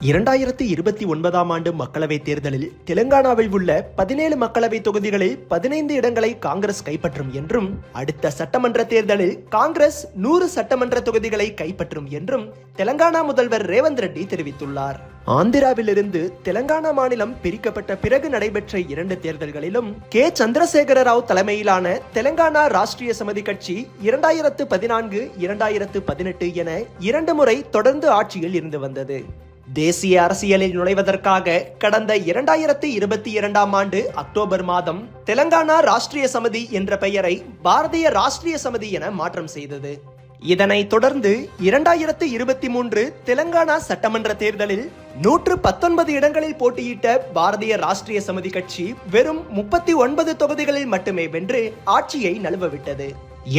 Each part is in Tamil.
2029ஆம் ஆண்டு மக்களவைத் தேர்தலில் தெலுங்கானாவில் உள்ள 17 மக்களவை தொகுதிகளில் 15 இடங்களை காங்கிரஸ் கைப்பற்றும் என்றும் அடுத்த சட்டமன்ற தேர்தலில் காங்கிரஸ் 100 சட்டமன்ற தொகுதிகளை கைப்பற்றும் என்றும் தெலங்கானா முதல்வர் ரேவந்த் ரெட்டி தெரிவித்துள்ளார். ஆந்திராவிலிருந்து தெலங்கானா மாநிலம் பிரிக்கப்பட்ட பிறகு நடைபெற்ற 2 தேர்தல்களிலும் கே. சந்திரசேகர ராவ் தலைமையிலான தெலங்கானா ராஷ்டிரிய சமிதி கட்சி 2014, 2018 என 2 முறை தொடர்ந்து ஆட்சியில் இருந்து வந்தது. தேசிய அரசியலில் நுழைவதற்காக கடந்த 2022ஆம் ஆண்டு அக்டோபர் மாதம் தெலங்கானா ராஷ்டிரிய சமிதி என்ற பெயரை பாரதிய ராஷ்டிரிய சமிதி என மாற்றம் செய்தது. இதனைத் தொடர்ந்து 2023 தெலங்கானா சட்டமன்ற தேர்தலில் 119 இடங்களில் போட்டியிட்ட பாரதிய ராஷ்டிரிய சமிதி கட்சி வெறும் 39 தொகுதிகளில் மட்டுமே வென்று ஆட்சியை நழுவவிட்டது.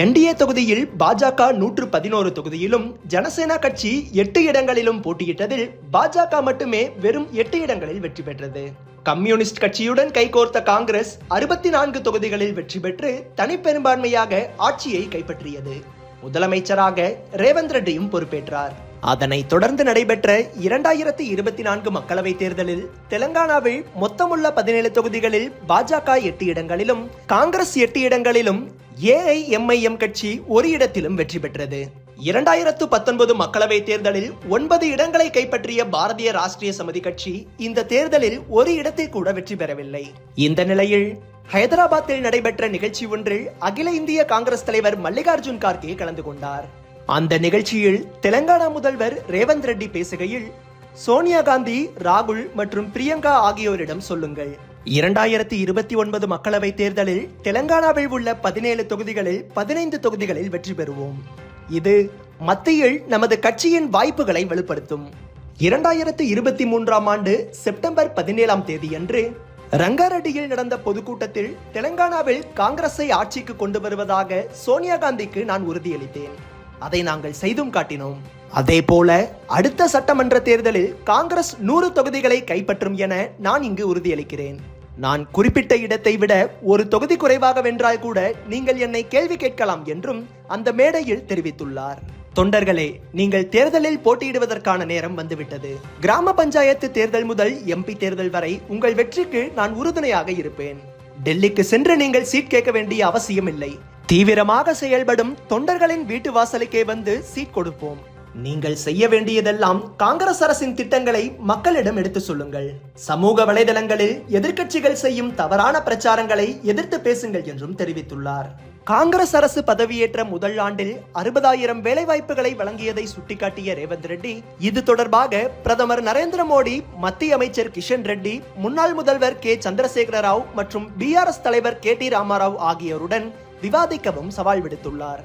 என்டிஏ தொகுதியில் பாஜக 111 தொகுதியிலும் ஜனசேனா கட்சி 8 இடங்களிலும் போட்டியிட்டதில் பாஜக மட்டுமே வெறும் 8 இடங்களில் வெற்றி பெற்றது. கம்யூனிஸ்ட் கட்சியுடன் கைகோர்த்த காங்கிரஸ் 64 தொகுதிகளில் வெற்றி பெற்று தனிப்பெரும்பான்மையாக ஆட்சியை கைப்பற்றியது. முதலமைச்சராக ரேவந்த் ரெட்டியும் பொறுப்பேற்றார். அதனைத் தொடர்ந்து நடைபெற்ற 2024 மக்களவைத் தேர்தலில் தெலங்கானாவில் மொத்தமுள்ள 17 தொகுதிகளில் பாஜக 8 இடங்களிலும் காங்கிரஸ் 8 இடங்களிலும் ஏஐஎம்ஐஎம் கட்சி 1 இடத்திலும் வெற்றி பெற்றது. 2019 மக்களவைத் தேர்தலில் 9 இடங்களை கைப்பற்றிய பாரதிய ராஷ்டிரிய சமிதி கட்சி இந்த தேர்தலில் 1 இடத்தில் கூட வெற்றி பெறவில்லை. இந்த நிலையில் ஹைதராபாத்தில் நடைபெற்ற நிகழ்ச்சி ஒன்றில் அகில இந்திய காங்கிரஸ் தலைவர் மல்லிகார்ஜுன் கார்கே கலந்து கொண்டார். அந்த நிகழ்ச்சியில் தெலங்கானா முதல்வர் ரேவந்த் ரெட்டி பேசுகையில், சோனியா காந்தி, ராகுல் மற்றும் பிரியங்கா ஆகியோரிடம் சொல்லுங்கள், 2029 மக்களவை தேர்தலில் தெலங்கானாவில் உள்ள 17 தொகுதிகளில் 15 தொகுதிகளில் வெற்றி பெறுவோம். இது மத்தியில் நமது கட்சியின் வாய்ப்புகளை வலுப்படுத்தும். 2023ஆம் ஆண்டு செப்டம்பர் 17ஆம் தேதியன்று ரங்காரெட்டியில் நடந்த பொதுக்கூட்டத்தில் தெலங்கானாவில் காங்கிரஸை ஆட்சிக்கு கொண்டு வருவதாக சோனியா காந்திக்கு நான் உறுதியளித்தேன். அதை நாங்கள் செய்தும் காட்டினோம். அதே போல அடுத்த சட்டமன்ற தேர்தலில் காங்கிரஸ் 100 தொகுதிகளை கைப்பற்றும் என நான் இங்கு உறுதியளிக்கிறேன். நான் குறிப்பிட்ட இடத்தை விட ஒரு தொகுதி குறைவாக வென்றால் கூட நீங்கள் என்னை கேள்வி கேட்கலாம் என்றும் அந்த மேடையில் தெரிவித்துள்ளார். தொண்டர்களே, நீங்கள் தேர்தலில் போட்டியிடுவதற்கான நேரம் வந்துவிட்டது. கிராம பஞ்சாயத்து தேர்தல் முதல் எம்பி தேர்தல் வரை உங்கள் வெற்றிக்கு நான் உறுதுணையாக இருப்பேன். டெல்லிக்கு சென்று நீங்கள் சீட் கேட்க வேண்டிய அவசியம் இல்லை. தீவிரமாக செயல்படும் தொண்டர்களின் வீட்டு வாசலுக்கே வந்து சீட் கொடுப்போம். நீங்கள் செய்ய வேண்டியதெல்லாம் காங்கிரஸ் அரசின் திட்டங்களை மக்களிடம் எடுத்து சொல்லுங்கள். சமூக வலைதளங்களில் எதிர்க்கட்சிகள் செய்யும் தவறான பிரச்சாரங்களை எதிர்த்து பேசுங்கள் என்றும் தெரிவித்துள்ளார். காங்கிரஸ் அரசு பதவியேற்ற முதல் ஆண்டில் 60,000 வேலைவாய்ப்புகளை வழங்கியதை சுட்டிக்காட்டிய ரேவந்த் ரெட்டி, இது தொடர்பாக பிரதமர் நரேந்திர மோடி, மத்திய அமைச்சர் கிஷன் ரெட்டி, முன்னாள் முதல்வர் கே. சந்திரசேகர ராவ் மற்றும் BRS தலைவர் KT ராமாராவ் ஆகியோருடன் விவாதிக்கவும் சவால் விடுத்துள்ளார்.